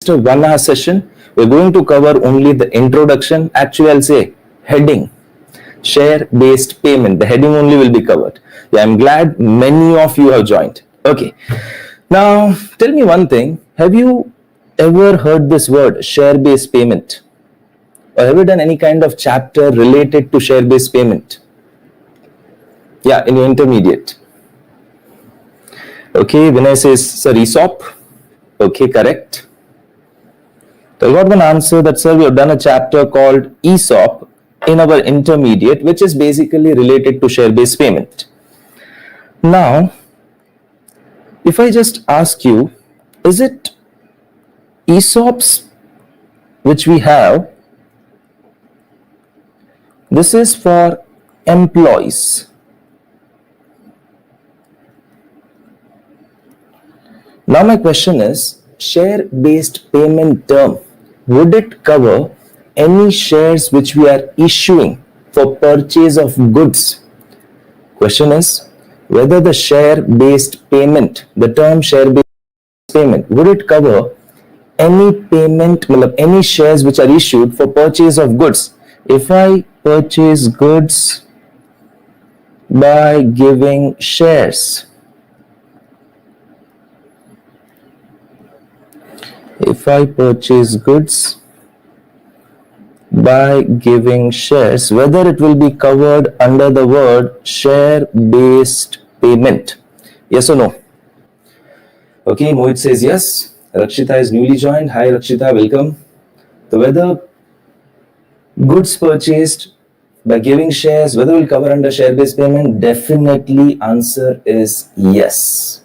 just a 1 hour session. We're going to cover only the introduction. Actually, I'll say heading, share-based payment. The heading only will be covered. Yeah, I'm glad many of you have joined. Okay. Now, tell me one thing. Have you ever heard this word, share-based payment? Or have you done any kind of chapter related to share-based payment? Yeah, in your intermediate. Okay, Vinay says, sir, ESOP. Okay, correct. So I got one answer that, sir, we have done a chapter called ESOP in our intermediate, which is basically related to share-based payment. Now, if I just ask you, is it ESOPs which we have? This is for employees. Now my question is, share-based payment term, would it cover any shares which we are issuing for purchase of goods? Question is, whether the share-based payment, the term share-based payment, would it cover any payment, any shares which are issued for purchase of goods? If I purchase goods by giving shares, if I purchase goods by giving shares, whether it will be covered under the word share-based payment? Yes or no? Okay, Mohit says yes. Rakshita is newly joined. Hi Rakshita, welcome. So whether goods purchased by giving shares, whether it will cover under share-based payment? Definitely answer is yes.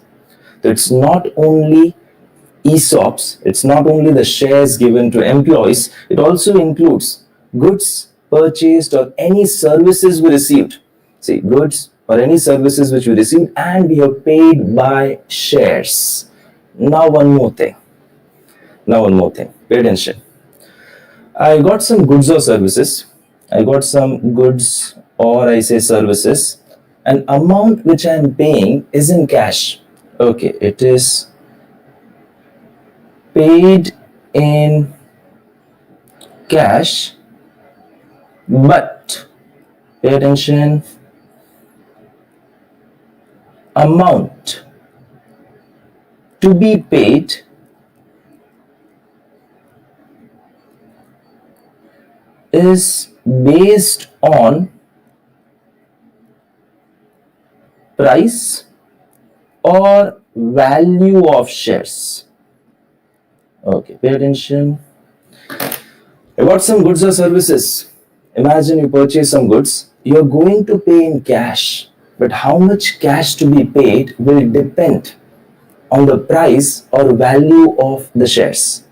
So it's not only ESOPs, it's not only the shares given to employees, it also includes goods purchased or any services we received. See, goods or any services which we received and we have paid by shares. Now one more thing. Pay attention. I got some goods or services. Services. An amount which I am paying is in cash. Okay, it is paid in cash, but pay attention, amount to be paid is based on price or value of shares. Okay, pay attention. I got some goods or services. Imagine you purchase some goods. You're going to pay in cash, but how much cash to be paid will depend on the price or value of the shares.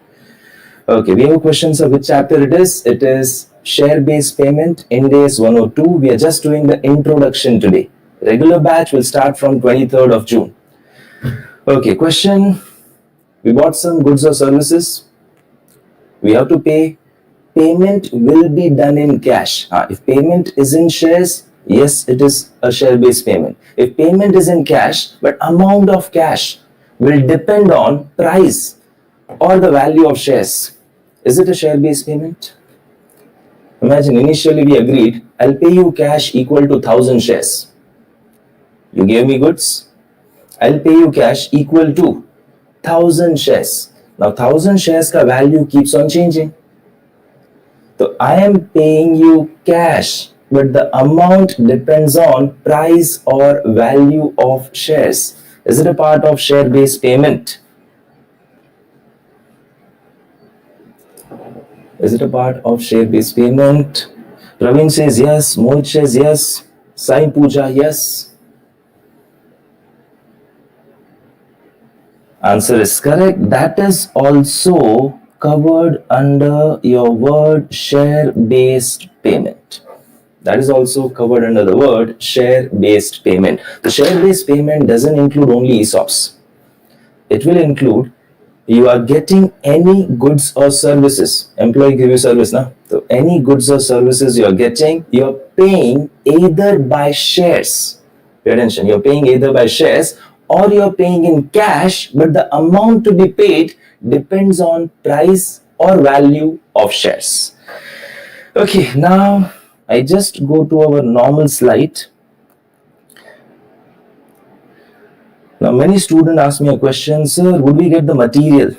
Okay, we have questions of which chapter it is. It is share-based payment, Ind AS 102. We are just doing the introduction today. Regular batch will start from 23rd of June. Okay, question. We bought some goods or services. We have to pay. Payment will be done in cash. If payment is in shares, yes, it is a share-based payment. If payment is in cash, but amount of cash will depend on price or the value of shares. Is it a share-based payment? Imagine initially we agreed, I'll pay you cash equal to 1,000 shares. You gave me goods, I'll pay you cash equal to 1,000 shares. Now 1,000 shares ka value keeps on changing. So I am paying you cash, but the amount depends on price or value of shares. Is it a part of share-based payment? Is it a part of share-based payment? Praveen says yes. Mohit says yes. Sai Pooja, yes. Answer is correct. That is also covered under your word share-based payment. That is also covered under the word share-based payment. The share-based payment doesn't include only ESOPs. It will include you are getting any goods or services. Employee give you service now. So any goods or services you are getting, you are paying either by shares. Pay attention. You are paying either by shares or you are paying in cash, but the amount to be paid depends on price or value of shares. Okay, now I just go to our normal slide. Now, many students ask me a question, sir, would we get the material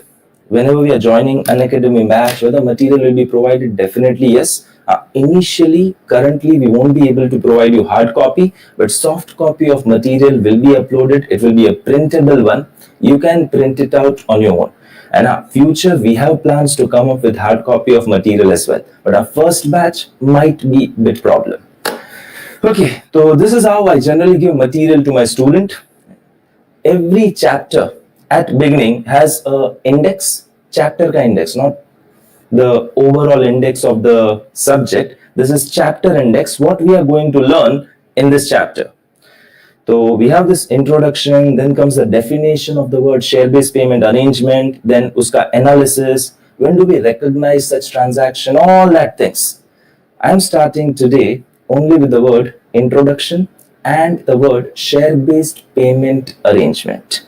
whenever we are joining an academy batch? Whether material will be provided? Definitely yes. Initially, currently, we won't be able to provide you hard copy, but soft copy of material will be uploaded. It will be a printable one. You can print it out on your own. And our future, we have plans to come up with hard copy of material as well. But our first batch might be a bit problem. Okay, so this is how I generally give material to my student. Every chapter at beginning has a index, chapter ka index, not the overall index of the subject. This is chapter index, what we are going to learn in this chapter. So we have this introduction, then comes the definition of the word share-based payment arrangement, then uska analysis, when do we recognize such transaction, all that things. I am starting today only with the word introduction and the word share-based payment arrangement.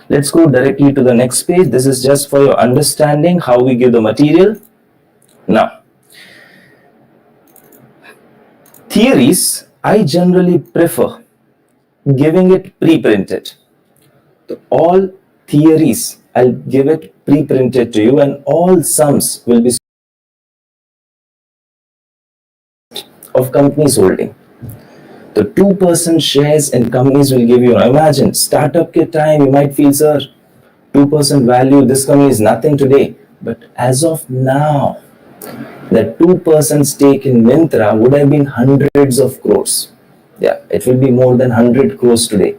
Let's go directly to the next page. This is just for your understanding how we give the material. Now, theories, I generally prefer giving it pre-printed. So all theories, I'll give it pre-printed to you, and all sums will be of companies holding. The 2% shares in companies will give you. Imagine, startup ke time, you might feel, sir, 2% value, this company is nothing today. But as of now, that 2% stake in Myntra would have been hundreds of crores. Yeah, it will be more than 100 crores today.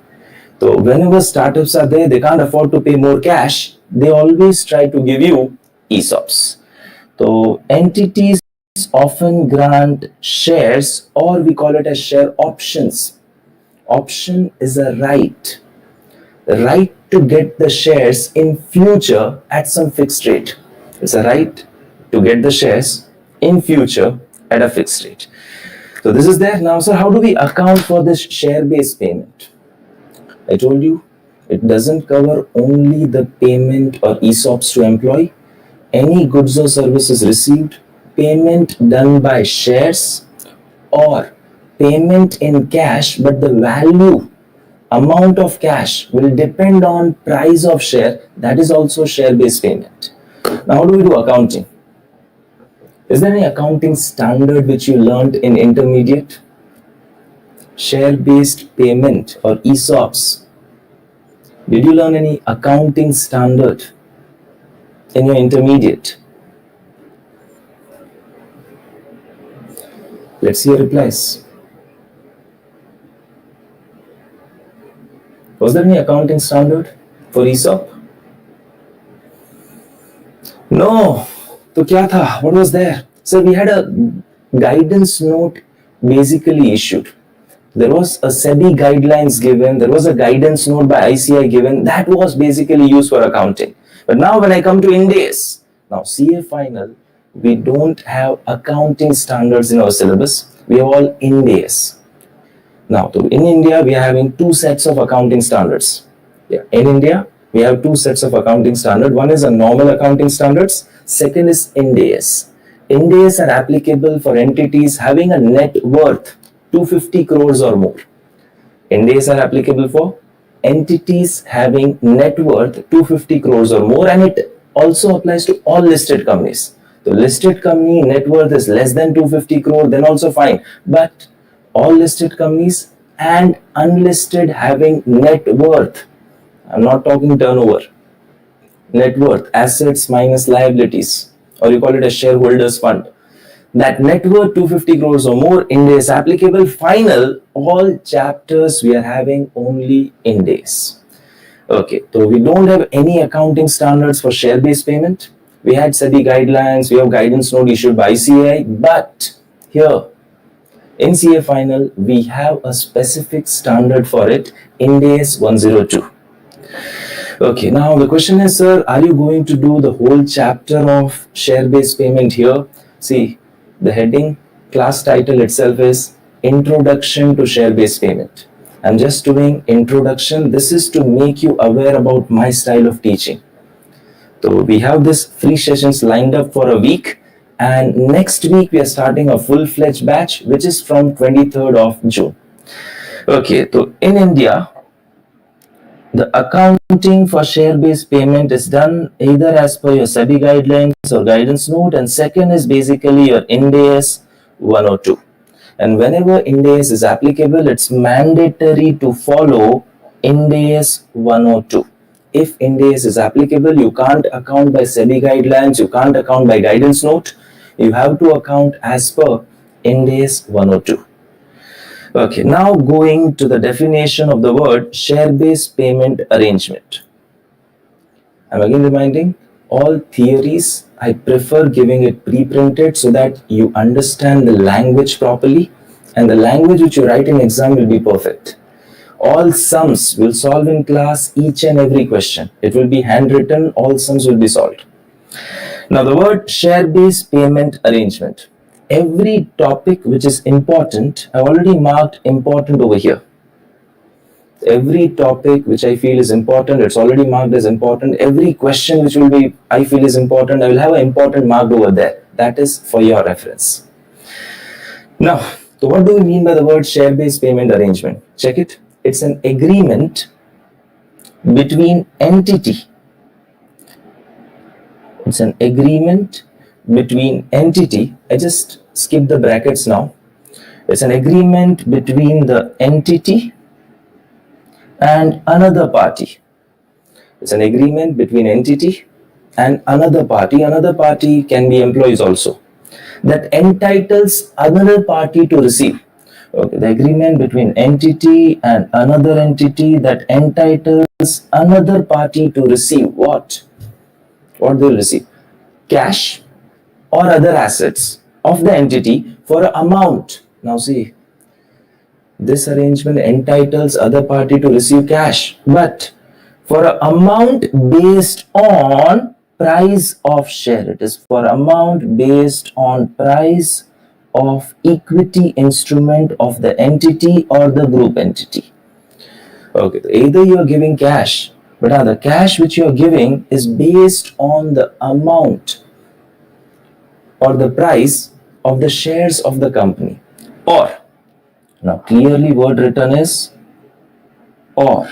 So whenever startups are there, they can't afford to pay more cash. They always try to give you ESOPs. So entities often grant shares, or we call it as share options. Option is a right. The right to get the shares in future at some fixed rate. It's a right to get the shares in future at a fixed rate. So this is there. Now, sir, how do we account for this share-based payment? I told you, it doesn't cover only the payment or ESOPs to employee. Any goods or services received, payment done by shares, or payment in cash, but the value, amount of cash will depend on price of share. That is also share-based payment. Now, how do we do accounting? Is there any accounting standard which you learned in intermediate? Share-based payment or ESOPs. Did you learn any accounting standard in your intermediate? Let's see your replies. Was there any accounting standard for ESOP? No. So kya tha? What was there? So we had a guidance note basically issued. There was a SEBI guidelines given. There was a guidance note by ICI given. That was basically used for accounting. But now when I come to Ind AS, now CA final, we don't have accounting standards in our syllabus. We have all Ind AS. Now, in India, we are having two sets of accounting standards. Yeah. In India, we have two sets of accounting standards. One is a normal accounting standards. Second is Ind AS. Ind AS are applicable for entities having a net worth 250 crores or more. Ind AS are applicable for entities having net worth 250 crores or more, and it also applies to all listed companies. The listed company net worth is less than 250 crore, then also fine. But all listed companies and unlisted having net worth, I'm not talking turnover, net worth, assets minus liabilities, or you call it a shareholders fund. That net worth 250 crores or more, Ind AS applicable. Final, all chapters we are having only Ind AS. Okay, so we don't have any accounting standards for share-based payment. We had SEBI guidelines, we have guidance note issued by ICAI, but here in CA final, we have a specific standard for it, Ind AS 102. Okay, now the question is, sir, are you going to do the whole chapter of share-based payment here? See, the heading, class title itself is Introduction to Share-Based Payment. I'm just doing introduction. This is to make you aware about my style of teaching. So we have this free sessions lined up for a week, and next week we are starting a full-fledged batch, which is from 23rd of June. Okay, so in India, the accounting for share-based payment is done either as per your SEBI guidelines or guidance note, and second is basically your Ind AS 102. And whenever Ind AS is applicable, it's mandatory to follow Ind AS 102. If Ind AS is applicable, you can't account by SEBI guidelines, you can't account by guidance note, you have to account as per Ind AS 102. Okay, now going to the definition of the word share-based payment arrangement. I'm again reminding all theories, I prefer giving it pre-printed so that you understand the language properly, and the language which you write in exam will be perfect. All sums will solve in class, each and every question. It will be handwritten, all sums will be solved. Now the word share-based payment arrangement. Every topic which is important, I already marked important over here. Every topic which I feel is important, it's already marked as important. Every question which will be, I feel is important, I will have an important marked over there. That is for your reference. Now, so what do we mean by the word share-based payment arrangement? Check it. It's an agreement between entity. It's an agreement between entity. I just skip the brackets now. It's an agreement between the entity and another party. It's an agreement between entity and another party. Another party can be employees also, that entitles another party to receive. Okay, the agreement between entity and another entity that entitles another party to receive what? What they'll receive? Cash or other assets of the entity for an amount. Now see, this arrangement entitles other party to receive cash, but for an amount based on price of share. It is for amount based on price of equity instrument of the entity or the group entity. Okay, either you are giving cash, but the cash which you are giving is based on the amount or the price of the shares of the company. Or, now clearly word written is or.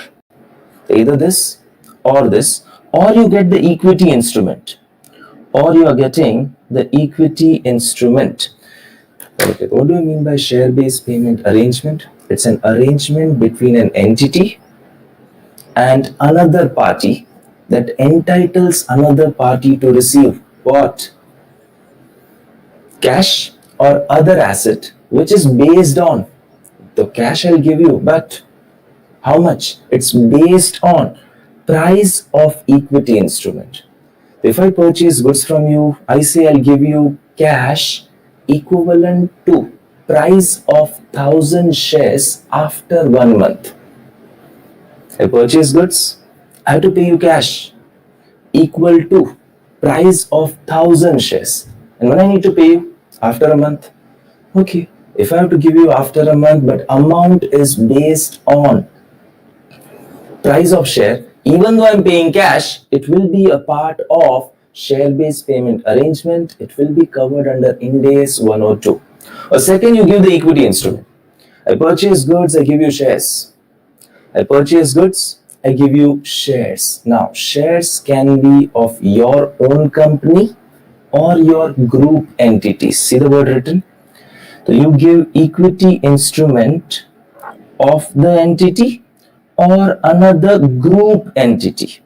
Either this, or you get the equity instrument, or you are getting the equity instrument. Okay, what do I mean by share-based payment arrangement? It's an arrangement between an entity and another party that entitles another party to receive what? Cash or other asset which is based on the cash I'll give you, but how much? It's based on price of equity instrument. If I purchase goods from you, I say I'll give you cash equivalent to price of 1,000 shares after 1 month. I purchase goods, I have to pay you cash equal to price of 1,000 shares. And when I need to pay you? After a month. Okay, if I have to give you after a month, but amount is based on price of share, even though I'm paying cash, it will be a part of share-based payment arrangement. It will be covered under Ind AS 102. Or second, you give the equity instrument. I purchase goods, I give you shares. I purchase goods, I give you shares. Now, shares can be of your own company or your group entities. See the word written? So you give equity instrument of the entity or another group entity.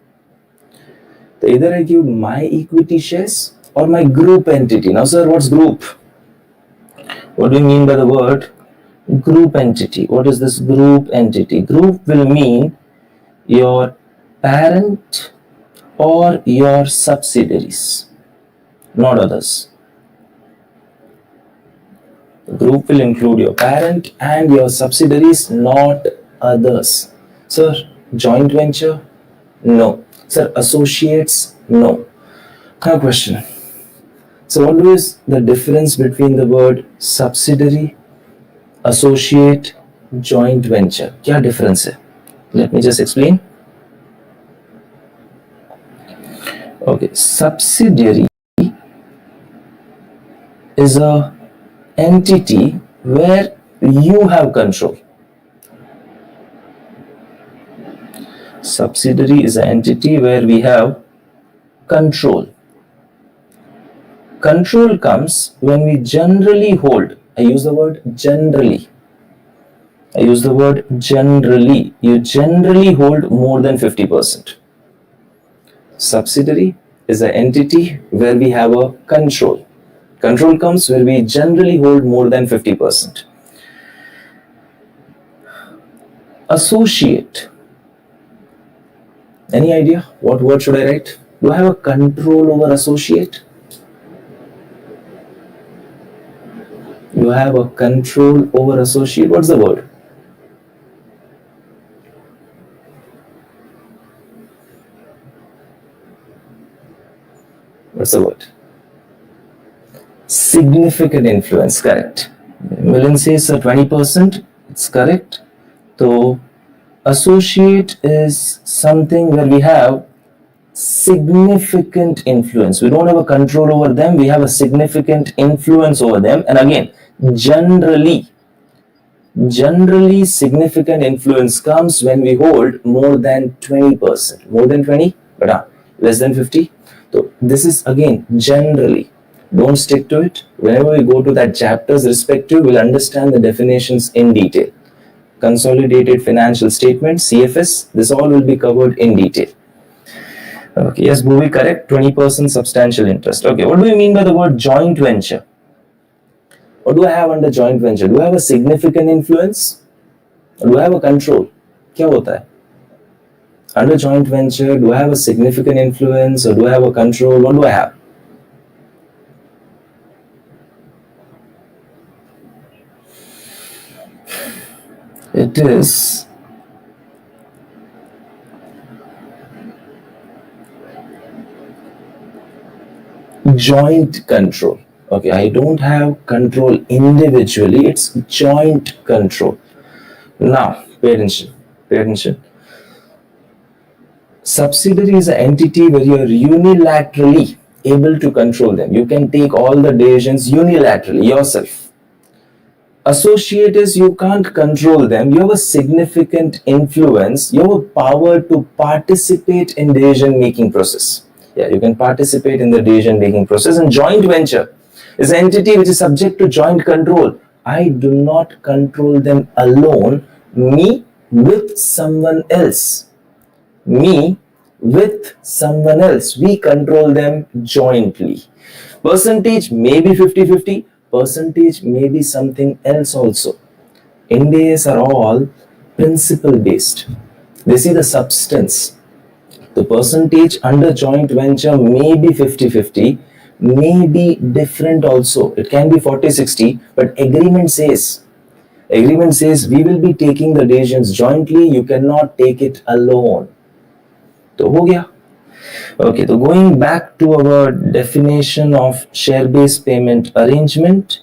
So either I give my equity shares or my group entity. Now sir, what's group? What do you mean by the word group entity? What is this group entity? Group will mean your parent or your subsidiaries, not others. The group will include your parent and your subsidiaries, not others. Sir, joint venture? No. Sir, associates? No. Now question. So what is the difference between the word subsidiary, associate, joint venture? क्या difference है? Let me just explain. Okay, subsidiary is a entity where you have control. Subsidiary is an entity where we have control. Control comes when we generally hold. I use the word generally. You generally hold more than 50%. Subsidiary is an entity where we have a control. Control comes where we generally hold more than 50%. Associate. Any idea? What word should I write? Do I have a control over associate? You have a control over associate. What's the word? What's the word? Significant influence, correct. Milind says 20%, it's correct. So, associate is something where we have significant influence. We don't have a control over them, we have a significant influence over them. And again, generally significant influence comes when we hold more than 20%. More than 20, but less than 50. So this is again generally. Don't stick to it. Whenever we go to that chapter's respective, we'll understand the definitions in detail. Consolidated financial statement, CFS, this all will be covered in detail. Okay, yes, Bhuvi, correct. 20% substantial interest. Okay, what do you mean by the word joint venture? What do I have under joint venture? Do I have a significant influence? Or do I have a control? क्या होता है? Under joint venture, do I have a significant influence or do I have a control? What do I have? It is joint control. Okay, I don't have control individually, it's joint control. Now, pay attention. Subsidiary is an entity where you are unilaterally able to control them. You can take all the decisions unilaterally yourself. Associate is you can't control them. You have a significant influence. You have a power to participate in decision making process. Yeah, you can participate in the decision making process. And joint venture is an entity which is subject to joint control. I do not control them alone. Me with someone else. Me with someone else. We control them jointly. Percentage may be 50-50. Percentage may be something else also. NDAs are all principle based. They see the substance. The percentage under joint venture may be 50-50, may be different also. It can be 40-60, but agreement says we will be taking the decisions jointly. You cannot take it alone. तो हो गया. Okay, so going back to our definition of share-based payment arrangement.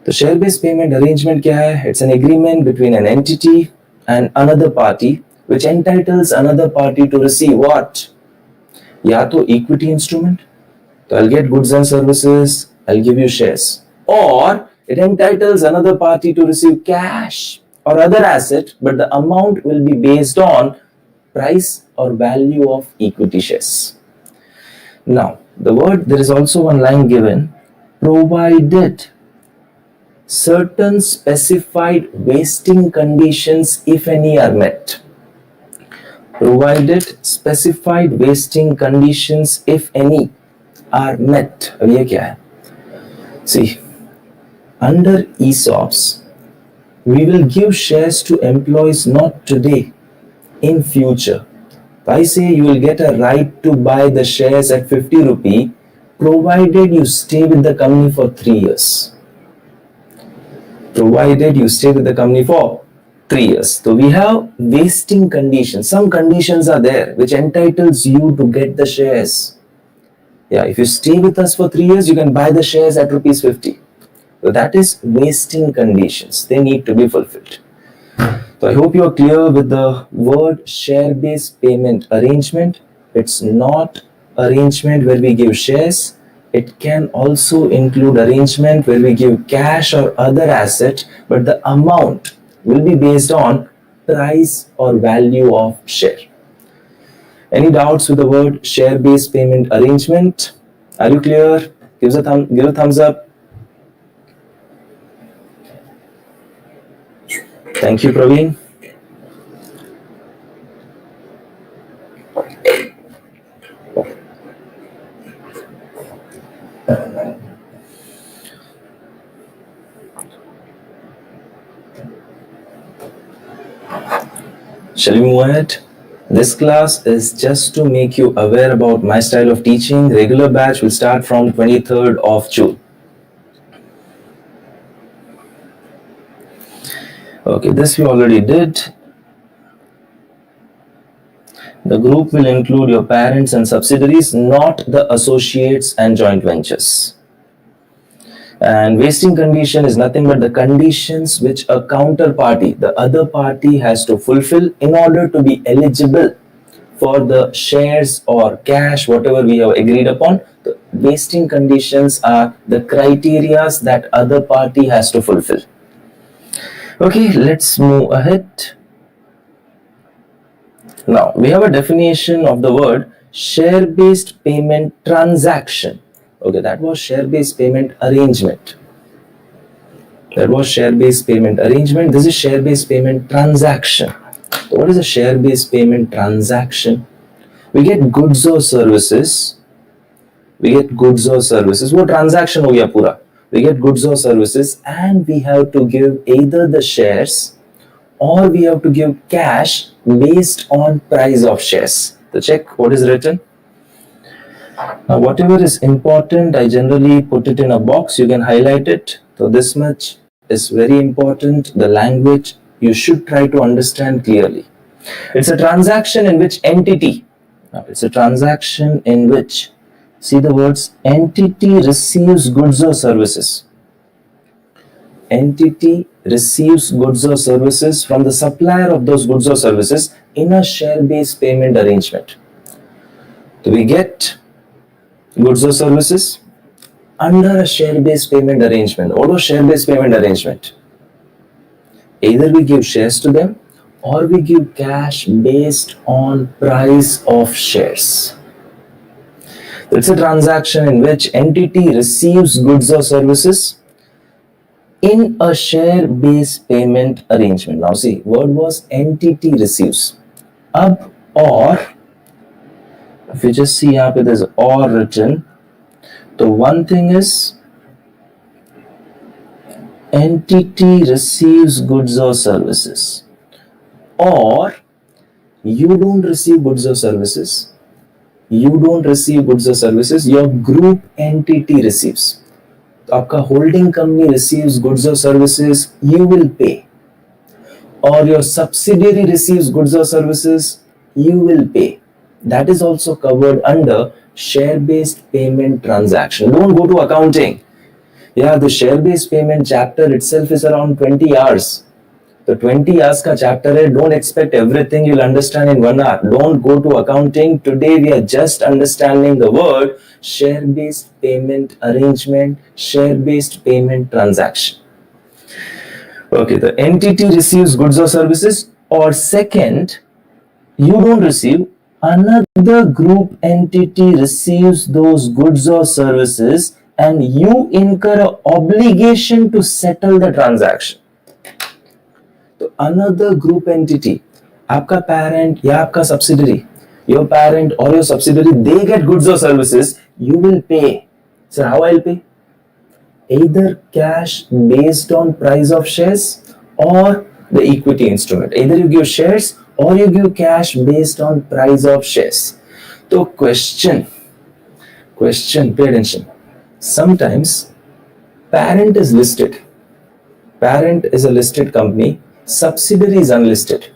The share-based payment arrangement क्या है? It's an agreement between an entity and another party which entitles another party to receive what? या तो equity instrument, so I'll get goods and services, I'll give you shares. Or it entitles another party to receive cash or other asset, but the amount will be based on price or value of equity shares. Now, there is also one line given, provided certain specified vesting conditions, if any, are met. Provided specified vesting conditions, if any, are met. अब ये क्या है? See, under ESOPs, we will give shares to employees not today, in future. I say you will get a right to buy the shares at 50 rupee provided you stay with the company for 3 years. Provided you stay with the company for 3 years. So we have vesting conditions. Some conditions are there which entitles you to get the shares. Yeah, if you stay with us for 3 years, you can buy the shares at rupees 50. So that is vesting conditions. They need to be fulfilled. So I hope you are clear with the word share-based payment arrangement. It's not arrangement where we give shares. It can also include arrangement where we give cash or other asset, but the amount will be based on price or value of share. Any doubts with the word share-based payment arrangement? Are you clear? Give a thumbs up. Thank you, Praveen. Shall we move ahead? This class is just to make you aware about my style of teaching. Regular batch will start from 23rd of June. Okay, this we already did. The group will include your parents and subsidiaries, not the associates and joint ventures. And wasting condition is nothing but the conditions which a counterparty, the other party, has to fulfill in order to be eligible for the shares or cash, whatever we have agreed upon. The wasting conditions are the criterias that other party has to fulfill. Okay, let's move ahead. Now, we have a definition of the word share-based payment transaction. Okay, that was share-based payment arrangement. That was share-based payment arrangement. This is share-based payment transaction. So what is a share-based payment transaction? We get goods or services. वो transaction हो गया पूरा. We get goods or services and we have to give either the shares or we have to give cash based on price of shares. So check what is written. Now whatever is important, I generally put it in a box. You can highlight it. So this much is very important. The language you should try to understand clearly. It's a transaction in which entity. Now it's a transaction in which, see the words, entity receives goods or services. Entity receives goods or services from the supplier of those goods or services in a share-based payment arrangement. So we get goods or services under a share-based payment arrangement. What was share-based payment arrangement? Either we give shares to them or we give cash based on price of shares. It's a transaction in which entity receives goods or services in a share-based payment arrangement. Now see, word was entity receives. Ab or, if you just see here, there's or written. So one thing is, entity receives goods or services, or you don't receive goods or services. You don't receive goods or services. Your group entity receives. तो आपका holding company receives goods or services, you will pay. Or your subsidiary receives goods or services, you will pay. That is also covered under share-based payment transaction. Don't go to accounting. Yeah, the share-based payment chapter itself is around 20 hours. The 20 hours ka chapter hai, don't expect everything you'll understand in 1 hour. Don't go to accounting. Today we are just understanding the word share-based payment arrangement, share-based payment transaction. Okay, the entity receives goods or services, or second, you don't receive, another group entity receives those goods or services and you incur an obligation to settle the transaction. तो another group entity, आपका parent या आपका subsidiary, your parent or your subsidiary, they get goods or services, you will pay. So how I'll pay? Either cash based on price of shares or the equity instrument. Either you give shares or you give cash based on price of shares. So question, pay attention. Sometimes parent is listed. Parent is a listed company. Subsidiary is unlisted.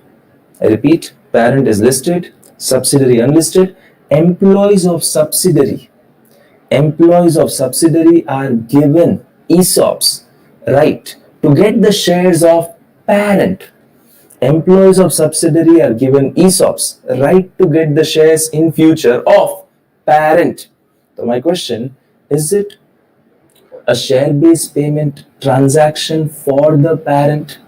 I repeat, parent is listed, subsidiary unlisted. Employees of subsidiary are given ESOPs, right, to get the shares of parent. Employees of subsidiary are given ESOPs, right, to get the shares in future of parent. So my question, is it a share-based payment transaction for the parent?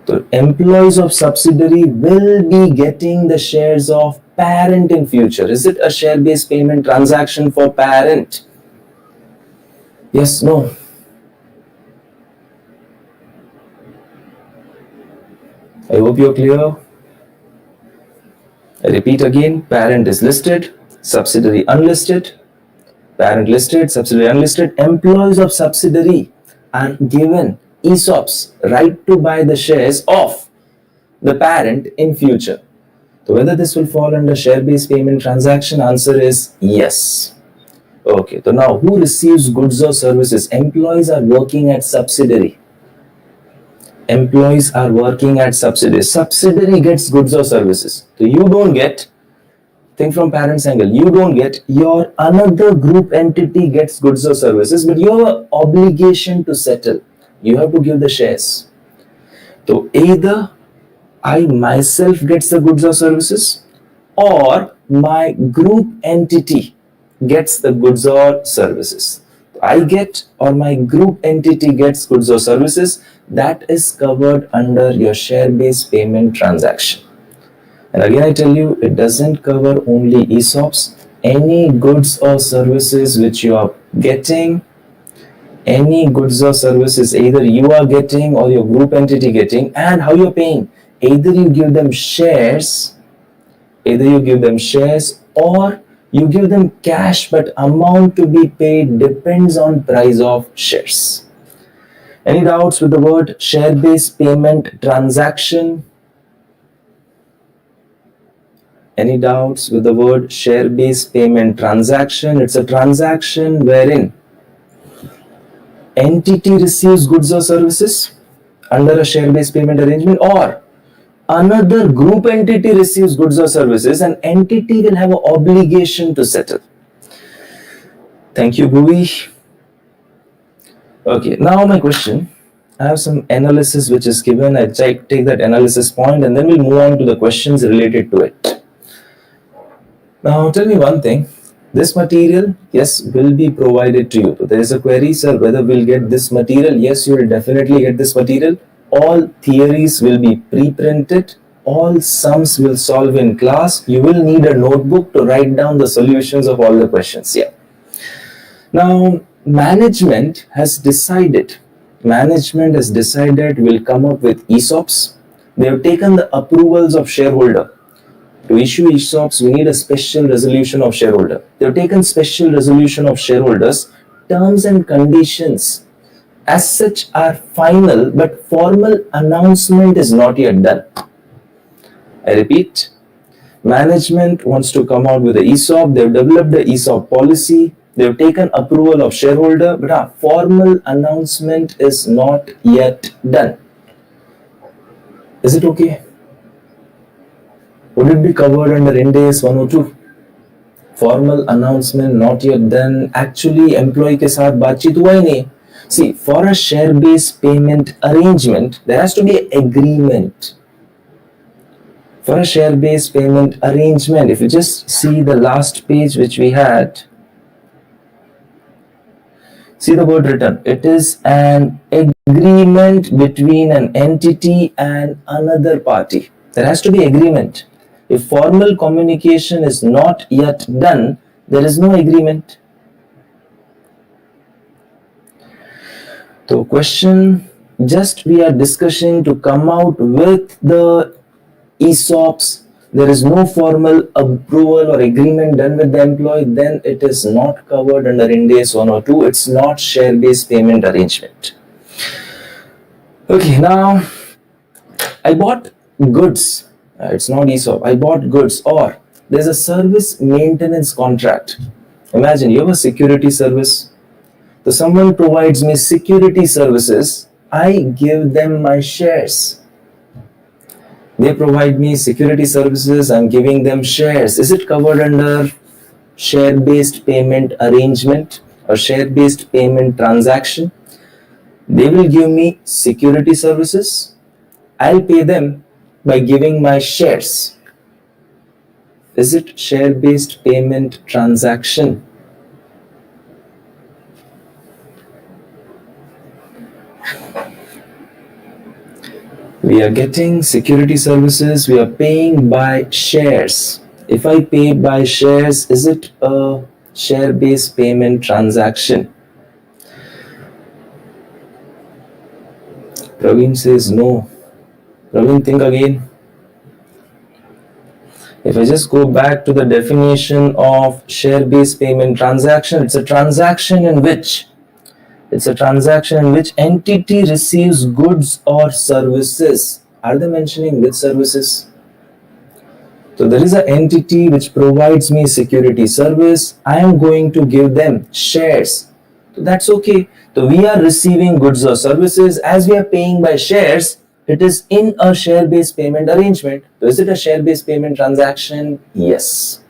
So employees of subsidiary will be getting the shares of parent in future. Is it a share-based payment transaction for parent? Yes, no. I hope you're clear. I repeat again, parent is listed, subsidiary unlisted, parent listed, subsidiary unlisted. Employees of subsidiary are given ESOPs, right to buy the shares of the parent in future. So whether this will fall under share-based payment transaction, answer is yes. Okay, so now who receives goods or services? Employees are working at subsidiary. Employees are working at subsidiary. Subsidiary gets goods or services. So you don't get, think from parent's angle, you don't get, your another group entity gets goods or services, but you have an obligation to settle. You have to give the shares. So either I myself gets the goods or services, or my group entity gets the goods or services. I get or my group entity gets goods or services, that is covered under your share-based payment transaction. And again I tell you, it doesn't cover only ESOPs. Any goods or services which you are getting, any goods or services either you are getting or your group entity getting, and how you're paying. Either you give them shares, or you give them cash, but amount to be paid depends on price of shares. Any doubts with the word share-based payment transaction? Any doubts with the word share-based payment transaction? It's a transaction wherein entity receives goods or services under a share-based payment arrangement, or another group entity receives goods or services, and entity will have an obligation to settle. Thank you, Bhuvi. Okay, now my question, I have some analysis which is given. I take that analysis point and then we'll move on to the questions related to it. Now tell me one thing, this material, yes, will be provided to you. So there is a query, sir, whether we'll get this material. Yes, you will definitely get this material. All theories will be pre-printed. All sums will solve in class. You will need a notebook to write down the solutions of all the questions here. Now, management has decided will come up with ESOPs. They have taken the approvals of shareholder. To issue ESOPs, we need a special resolution of shareholder. They have taken special resolution of shareholders. Terms and conditions as such are final, but formal announcement is not yet done. I repeat, management wants to come out with the ESOP. They've developed the ESOP policy. They've taken approval of shareholder, but a formal announcement is not yet done. Is it okay? Would it be covered under Ind AS 102? Formal announcement not yet done. Actually, employee के साथ बातचीत हुआ ही नहीं. See, for a share-based payment arrangement, there has to be an agreement. For a share-based payment arrangement, if you just see the last page which we had, see the word written. It is an agreement between an entity and another party. There has to be agreement. If formal communication is not yet done, there is no agreement. So question, just we are discussing to come out with the ESOPs. There is no formal approval or agreement done with the employee, then it is not covered under Ind AS 102. It's not share-based payment arrangement. Okay, now I bought goods. It's not ESOP. I bought goods, or there's a service maintenance contract. Imagine you have a security service. So someone provides me security services. I give them my shares. They provide me security services. I'm giving them shares. Is it covered under share-based payment arrangement or share-based payment transaction? They will give me security services. I'll pay them by giving my shares. Is it share-based payment transaction? We are getting security services, we are paying by shares. If I pay by shares, is it a share-based payment transaction? Praveen says no. Praveen, think again. If I just go back to the definition of share-based payment transaction, it's a transaction in which entity receives goods or services. Are they mentioning which services? So there is an entity which provides me security service. I am going to give them shares. So that's okay. So we are receiving goods or services. As we are paying by shares, it is in a share-based payment arrangement. So is it a share-based payment transaction? Yes.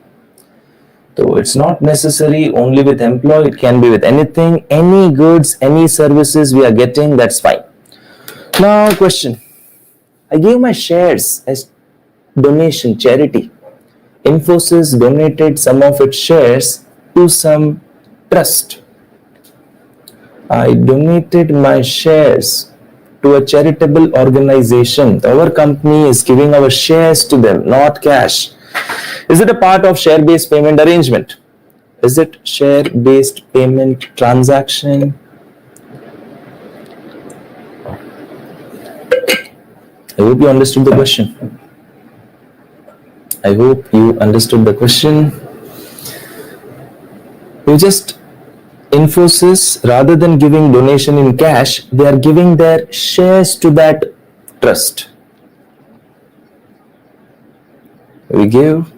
So it's not necessary only with employee, it can be with anything, any goods, any services we are getting, that's fine. Now question, I gave my shares as donation, charity. Infosys donated some of its shares to some trust. I donated my shares to a charitable organization. Our company is giving our shares to them, not cash. Is it a part of share-based payment arrangement? Is it share-based payment transaction? I hope you understood the question. You just, Infosys, rather than giving donation in cash, they are giving their shares to that trust. We give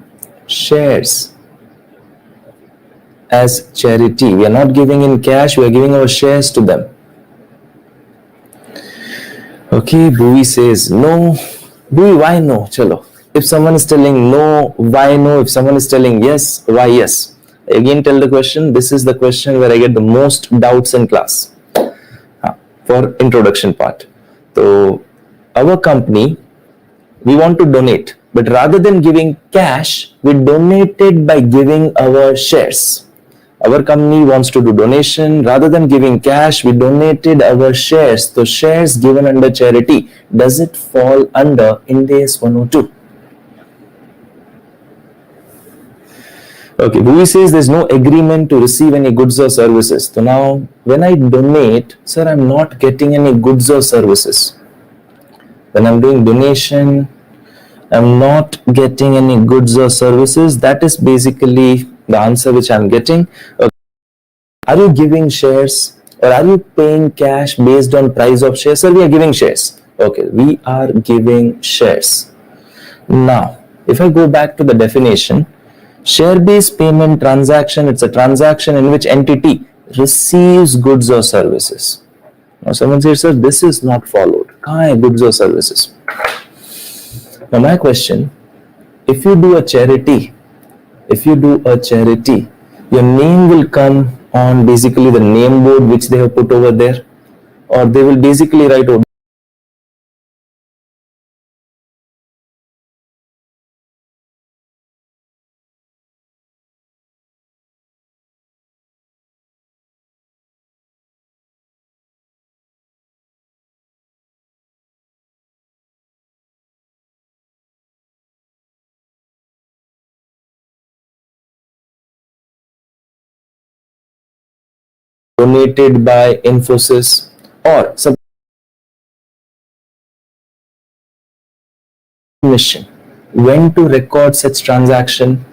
shares as charity. We are not giving in cash, we are giving our shares to them. Okay, Bhuvi says no. Bhuvi, why no? Chalo. If someone is telling no, why no? If someone is telling yes, why yes? Again, tell the question. This is the question where I get the most doubts in class for introduction part. So, our company, we want to donate, but rather than giving cash, we donated by giving our shares. Our company wants to do donation. Rather than giving cash, we donated our shares. So shares given under charity, does it fall under Ind AS 102? Okay, Bhuvi says there's no agreement to receive any goods or services. So now, when I donate, sir, I'm not getting any goods or services. When I'm doing donation, I'm not getting any goods or services. That is basically the answer which I'm getting. Okay. Are you giving shares or are you paying cash based on price of shares? Sir, we are giving shares. Okay, we are giving shares. Now, if I go back to the definition, share-based payment transaction, it's a transaction in which entity receives goods or services. Now someone says, sir, this is not followed. Goods or services. Now my question, if you do a charity, your name will come on basically the name board which they have put over there, or they will basically write over donated by Infosys or submission. When to record such transaction,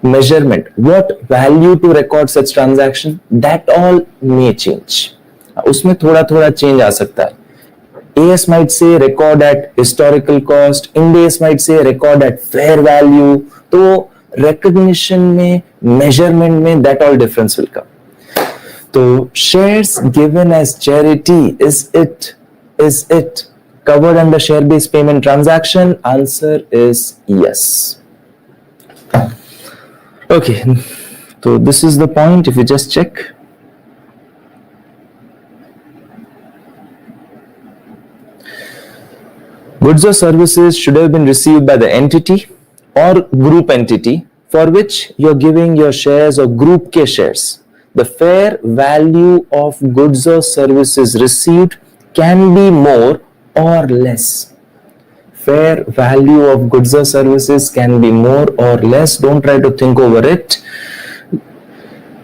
measurement, what value to record such transaction, that all may change. उसमें थोड़ा थोड़ा change आ सकता है. AS might say record at historical cost, Ind AS might say record at fair value. तो recognition में, measurement में, that all difference will come. So shares given as charity, is it covered under share-based payment transaction? Answer is yes. Okay, so this is the point. If you just check, goods or services should have been received by the entity or group entity for which you're giving your shares or group ke shares, the fair value of goods or services received can be more or less. Fair value of goods or services can be more or less. Don't try to think over it.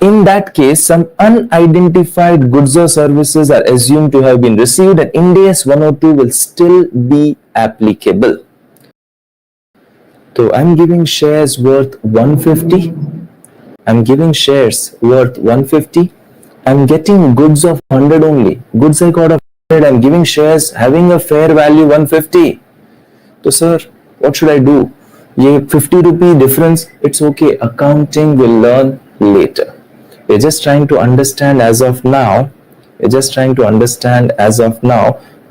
In that case, some unidentified goods or services are assumed to have been received and Ind AS 102 will still be applicable. So I'm giving shares worth 150. I'm giving shares worth 150. I'm getting goods of 100 only. Goods I got of 100. I'm giving shares having a fair value 150. So sir, what should I do? Ye 50 rupee difference, it's okay. Accounting will learn later. We're just trying to understand as of now.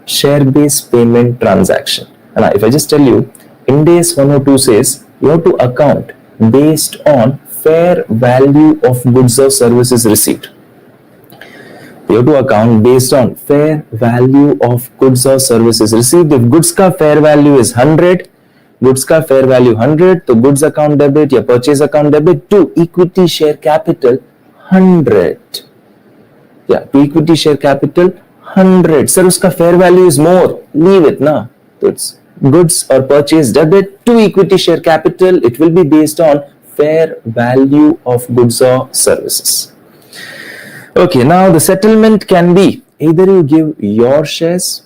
Share-based payment transaction. And if I just tell you, Ind AS 102 says you have to account based on fair value of goods or services received. You have to account based on fair value of goods or services received. If goods ka fair value is 100, तो goods account debit या purchase account debit to equity share capital 100. Yeah, to equity share capital 100. Sir, uska fair value is more. Leave it na. So it's goods or purchase debit to equity share capital. It will be based on fair value of goods or services. Okay, now the settlement can be either you give your shares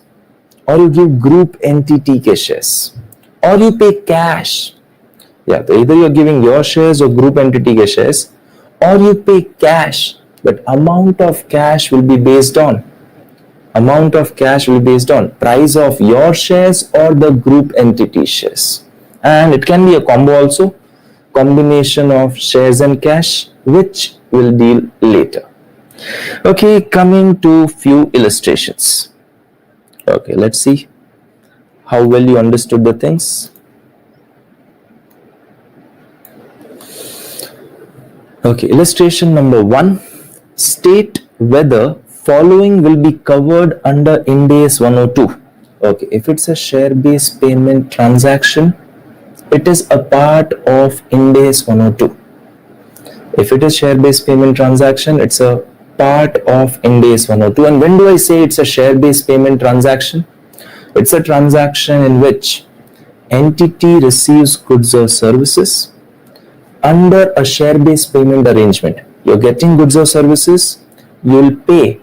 or you give group entity ke shares or you pay cash. Yeah, so either you're giving your shares or group entity ke shares or you pay cash, but amount of cash will be based on price of your shares or the group entity shares. And it can be a combo also, combination of shares and cash, which we'll deal later. Okay, coming to few illustrations. Okay, let's see how well you understood the things. Okay, illustration number 1. State whether following will be covered under Ind AS 102. Okay, if it's a share-based payment transaction, it is a part of Ind AS 102. If it is share-based payment transaction, it's a part of Ind AS 102. And when do I say it's a share-based payment transaction? It's a transaction in which entity receives goods or services under a share-based payment arrangement. You're getting goods or services, you'll pay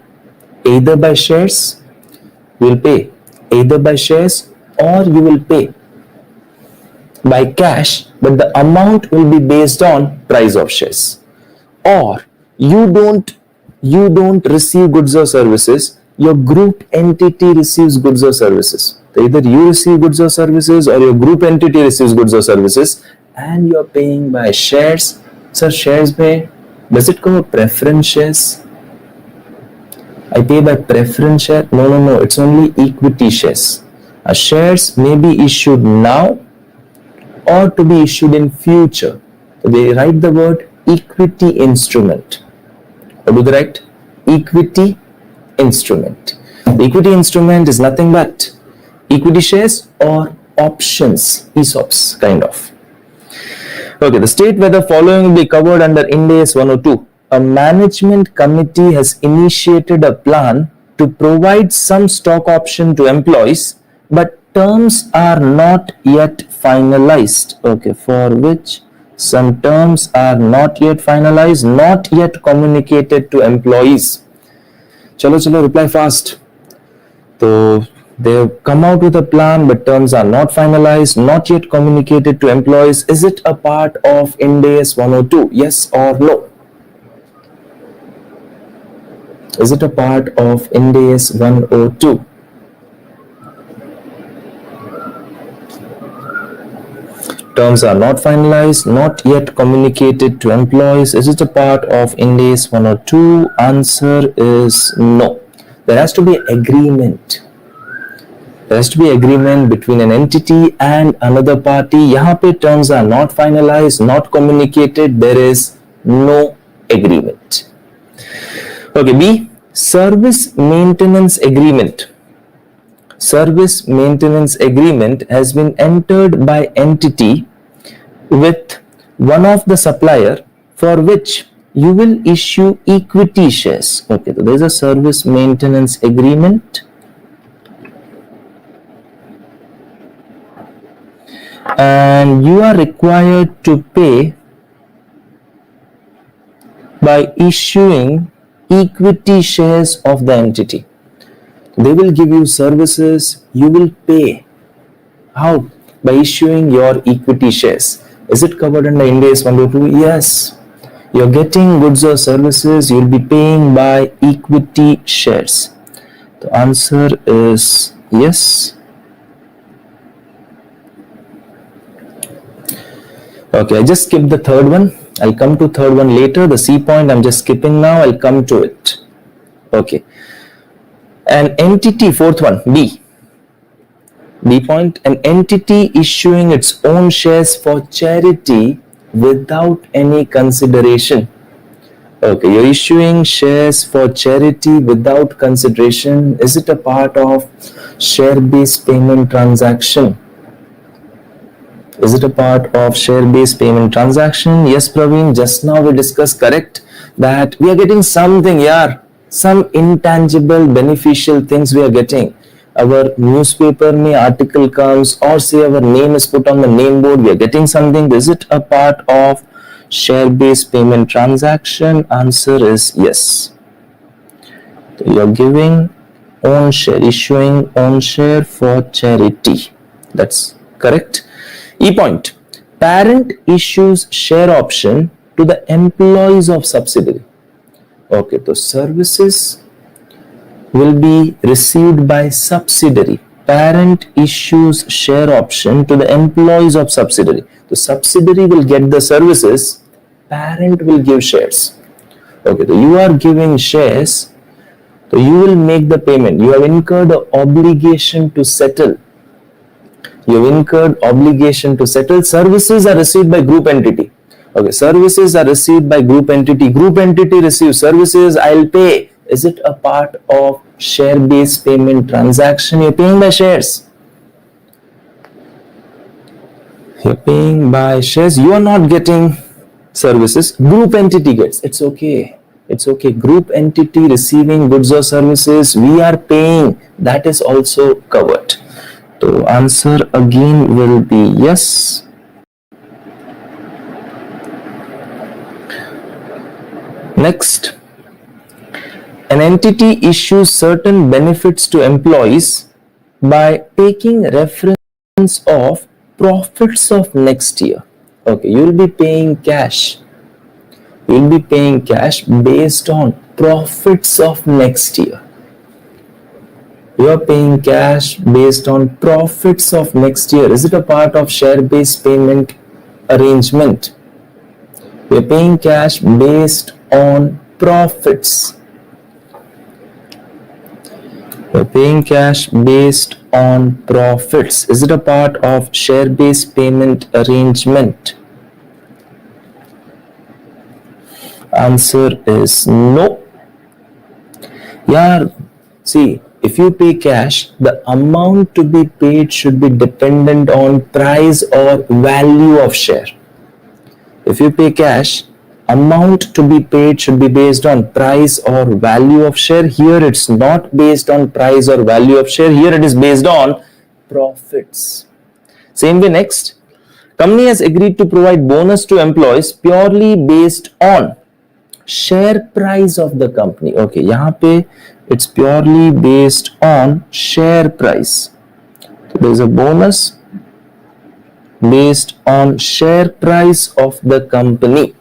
either by shares, or you will pay by cash, but the amount will be based on price of shares. Or you don't receive goods or services, your group entity receives goods or services. So either you receive goods or services or your group entity receives goods or services and you're paying by shares. Sir, shares mein, does it cover preference shares? I pay by preference share? No, it's only equity shares. Shares may be issued now or to be issued in future. So they write the word equity instrument. What do they write? Equity instrument. The equity instrument is nothing but equity shares or options, ESOPs kind of. Okay, the state whether following will be covered under Ind AS 102. A management committee has initiated a plan to provide some stock option to employees, but terms are not yet finalized. Okay, for which some terms are not yet finalized, not yet communicated to employees. Chalo, reply fast. So they've come out with a plan, but terms are not finalized, not yet communicated to employees. Is it a part of Ind AS 102? Yes or no? Is it a part of Ind AS 102? Terms are not finalized, not yet communicated to employees. Is it a part of Ind AS 102? Answer is no. There has to be agreement. There has to be agreement between an entity and another party. Yahan pe terms are not finalized, not communicated. There is no agreement. Okay, B. Service maintenance agreement. Service maintenance agreement has been entered by entity with one of the supplier for which you will issue equity shares. Okay, so there is a service maintenance agreement, and you are required to pay by issuing equity shares of the entity. They will give you services, you will pay. How? By issuing your equity shares. Is it covered under Ind AS 102? Yes. You're getting goods or services, you'll be paying by equity shares. The answer is yes. Okay, I just skipped the third one. I'll come to third one later. The C point I'm just skipping now. I'll come to it. Okay. An entity, fourth one, B. B point, an entity issuing its own shares for charity without any consideration. Okay, you're issuing shares for charity without consideration. Is it a part of share-based payment transaction? Is it a part of share-based payment transaction? Yes, Praveen, just now we discussed, correct, that we are getting something, some intangible beneficial things we are getting. Our newspaper may article comes, or say our name is put on the name board, we are getting something. Is it a part of share-based payment transaction? Answer is yes. So you are giving own share, issuing own share for charity. That's correct. E point, parent issues share option to the employees of subsidiary. Okay, so services will be received by subsidiary. Parent issues share option to the employees of subsidiary. The subsidiary will get the services, parent will give shares. Okay, so you are giving shares, so you will make the payment. You have incurred an obligation to settle. You have incurred obligation to settle. Services are received by group entity. Okay, services are received by group entity. Group entity receives services, I'll pay. Is it a part of share-based payment transaction? You're paying by shares. You're paying by shares. You are not getting services. Group entity gets. It's okay. It's okay. Group entity receiving goods or services, we are paying. That is also covered. So answer again will be yes. Next, an entity issues certain benefits to employees by taking reference of profits of next year. Okay, you will be paying cash. You will be paying cash based on profits of next year. You are paying cash based on profits of next year. Is it a part of share-based payment arrangement? We are paying cash based on profits. We are paying cash based on profits. Is it a part of share-based payment arrangement? Answer is no. See, if you pay cash, the amount to be paid should be dependent on price or value of share. If you pay cash, amount to be paid should be based on price or value of share. Here it's not based on price or value of share. Here it is based on profits. Same way next, company has agreed to provide bonus to employees purely based on share price of the company. Okay, यहाँ पे it's purely based on share price. So there is a bonus based on share price of the company.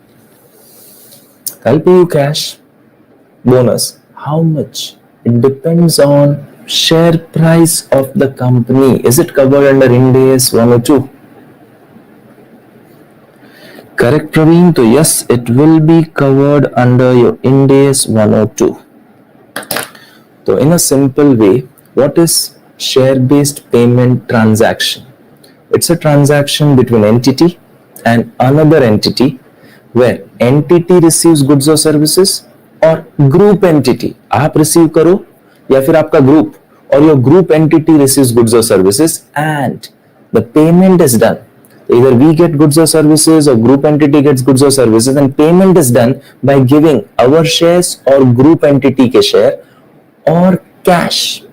I'll pay you cash. Bonus. How much? It depends on share price of the company. Is it covered under Ind AS 102? Correct, Praveen. So yes, it will be covered under your Ind AS 102. So in a simple way, what is share-based payment transaction? It's a transaction between entity and another entity where entity receives goods or services or group entity. आप receive करो या फिर आपका group or your group entity receives goods or services and the payment is done. Either we get goods or services or group entity gets goods or services, and payment is done by giving our shares or group entity के share or cash.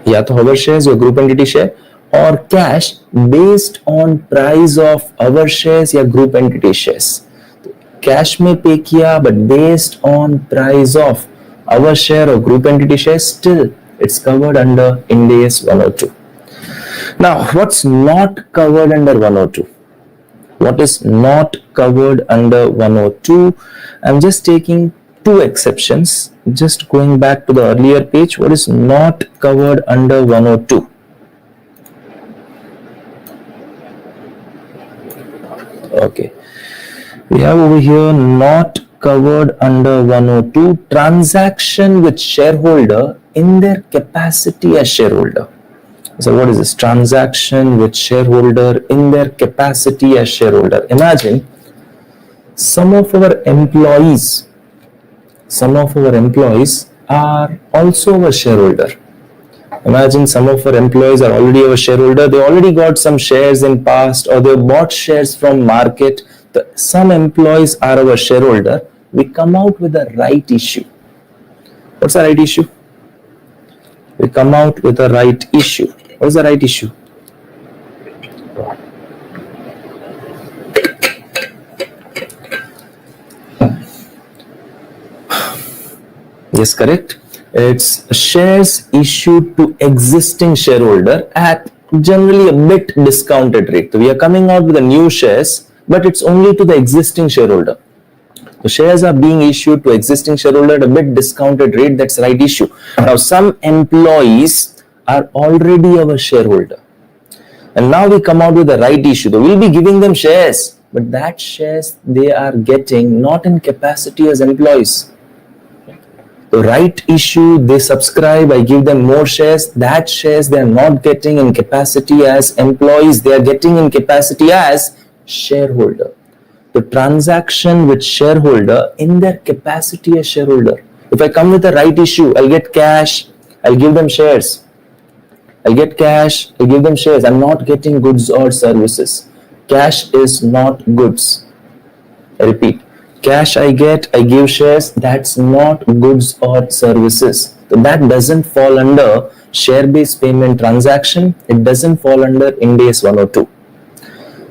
या तो our shares or group entity share or cash based on price of our shares या group entity shares. Cash में pay किया but based on price of our share or group entity shares, still it's covered under Ind AS 102. Now, what's not covered under 102? What is not covered under 102? I'm just taking two exceptions. Just going back to the earlier page, what is not covered under 102? Okay. We have over here not covered under 102, transaction with shareholder in their capacity as shareholder. So what is this? Transaction with shareholder in their capacity as shareholder. Imagine some of our employees are also a shareholder. Imagine some of our employees are already a shareholder. They already got some shares in past, or they bought shares from market. Some employees are our shareholder. We come out with a right issue. What's the right issue? We come out with a right issue. What is the right issue? Yes, correct. It's shares issued to existing shareholder at generally a bit discounted rate. So we are coming out with a new shares, but it's only to the existing shareholder. The shares are being issued to existing shareholder at a bit discounted rate. That's right issue. Now, some employees are already our shareholder, and now we come out with the right issue. So we'll be giving them shares, but that shares they are getting not in capacity as employees. The right issue, they subscribe, I give them more shares. That shares they are not getting in capacity as employees, they are getting in capacity as shareholder. The transaction with shareholder in their capacity as shareholder. If I come with the right issue, I'll get cash, I'll give them shares. I'll get cash, I'll give them shares. I'm not getting goods or services. Cash is not goods. I repeat, cash I get, I give shares, that's not goods or services. So that doesn't fall under share-based payment transaction. It doesn't fall under Ind AS 102.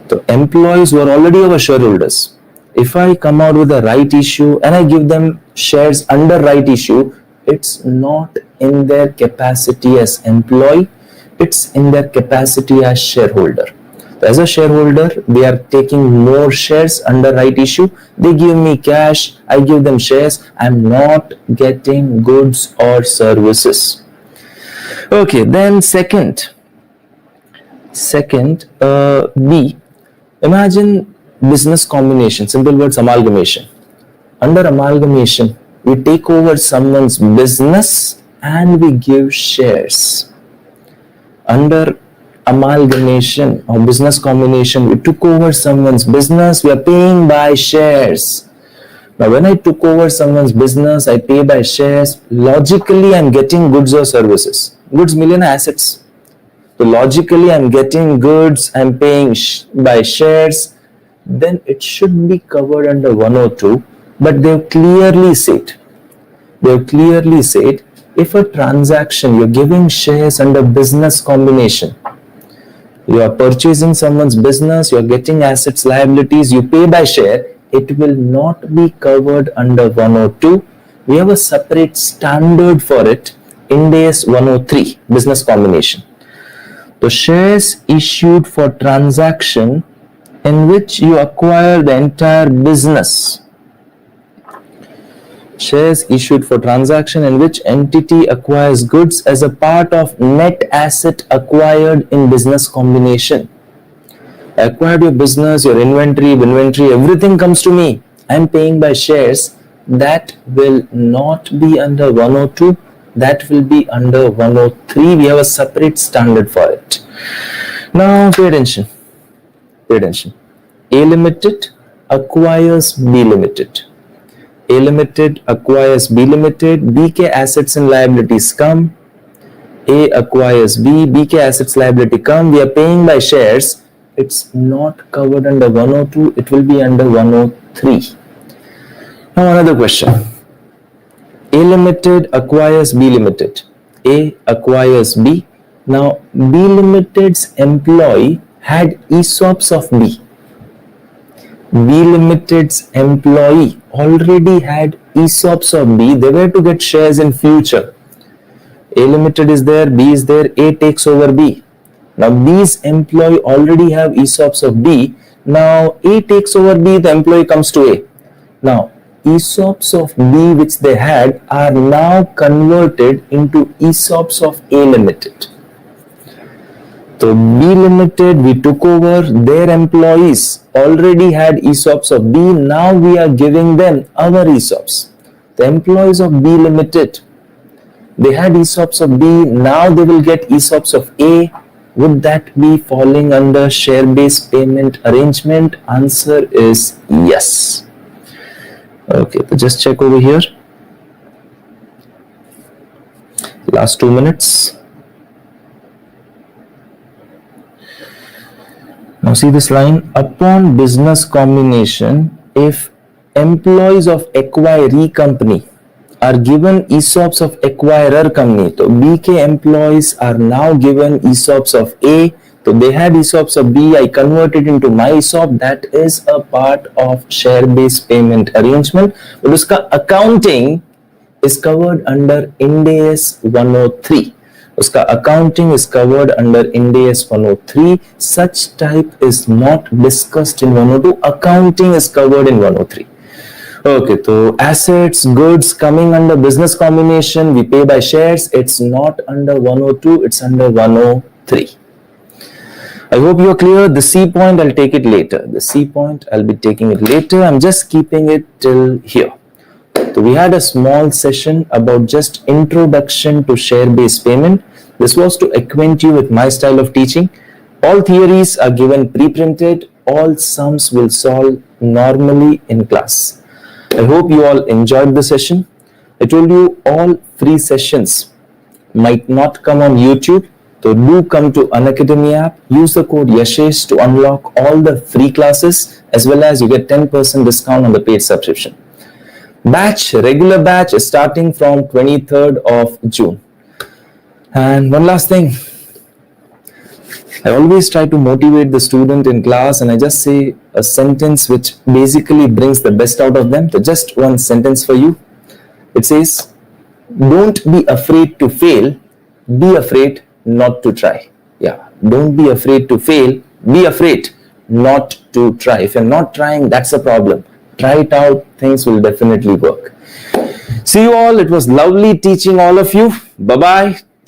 So employees who are already our shareholders, if I come out with a right issue and I give them shares under right issue, it's not in their capacity as employee, it's in their capacity as shareholder. So as a shareholder, they are taking more shares under right issue. They give me cash, I give them shares. I'm not getting goods or services. Okay, then second, B. Imagine business combination, simple words, amalgamation. Under amalgamation, we take over someone's business and we give shares. Under amalgamation or business combination, we took over someone's business, we are paying by shares. Now, when I took over someone's business, I pay by shares. Logically, I'm getting goods or services. Goods, million assets. So logically, I'm getting goods, I'm paying by shares. Then it should be covered under 102. But they've clearly said, if a transaction, you're giving shares under business combination, you are purchasing someone's business, you are getting assets, liabilities, you pay by share, it will not be covered under 102. We have a separate standard for it, Ind AS 103, business combination. The shares issued for transaction in which you acquire the entire business. Shares issued for transaction in which entity acquires goods as a part of net asset acquired in business combination. I acquired your business, your inventory, everything comes to me. I'm paying by shares. That will not be under 102. That will be under 103. We have a separate standard for it. Now pay attention. A Limited acquires B Limited. A Limited acquires B Limited. BK assets and liabilities come. A acquires B. BK assets liability come. We are paying by shares. it's not covered under 102, it will be under 103. Now another question. A Limited acquires B Limited. A acquires B. Now B Limited's employee had ESOPs of B. B Limited's employee already had ESOPs of B. They were to get shares in future. A Limited is there, B is there, A takes over B. Now B's employee already have ESOPs of B. Now A takes over B, the employee comes to A. Now ESOPs of B which they had are now converted into ESOPs of A Limited. So B Limited, we took over, their employees already had ESOPs of B, now we are giving them our ESOPs. The employees of B Limited, they had ESOPs of B, now they will get ESOPs of A. Would that be falling under share-based payment arrangement? Answer is yes. Okay, so just check over here. Last 2 minutes. Now see this line, upon business combination, if employees of acquiree company are given ESOPs of acquirer company, so BK employees are now given ESOPs of A, so they had ESOPs of B, I converted into my ESOP, that is a part of share-based payment arrangement, but uska accounting is covered under Ind AS 103. Uska accounting is covered under Ind AS 103. Such type is not discussed in 102. Accounting is covered in 103. Okay, so assets, goods coming under business combination, we pay by shares. It's not under 102, it's under 103. I hope you're clear. The C point, I'll take it later. The C point, I'll be taking it later. I'm just keeping it till here. So we had a small session about just introduction to share-based payment. This was to acquaint you with my style of teaching. All theories are given pre-printed. All sums will solve normally in class. I hope you all enjoyed the session. I told you all free sessions might not come on YouTube. So do come to Unacademy app. Use the code Yashesh to unlock all the free classes, as well as you get 10% discount on the paid subscription. Regular batch is starting from 23rd of June. And one last thing. I always try to motivate the student in class, and I just say a sentence which basically brings the best out of them. So just one sentence for you. It says, don't be afraid to fail, be afraid not to try. Yeah, don't be afraid to fail, be afraid not to try. If you're not trying, that's a problem. Try it out, things will definitely work. See you all. It was lovely teaching all of you. Bye-bye.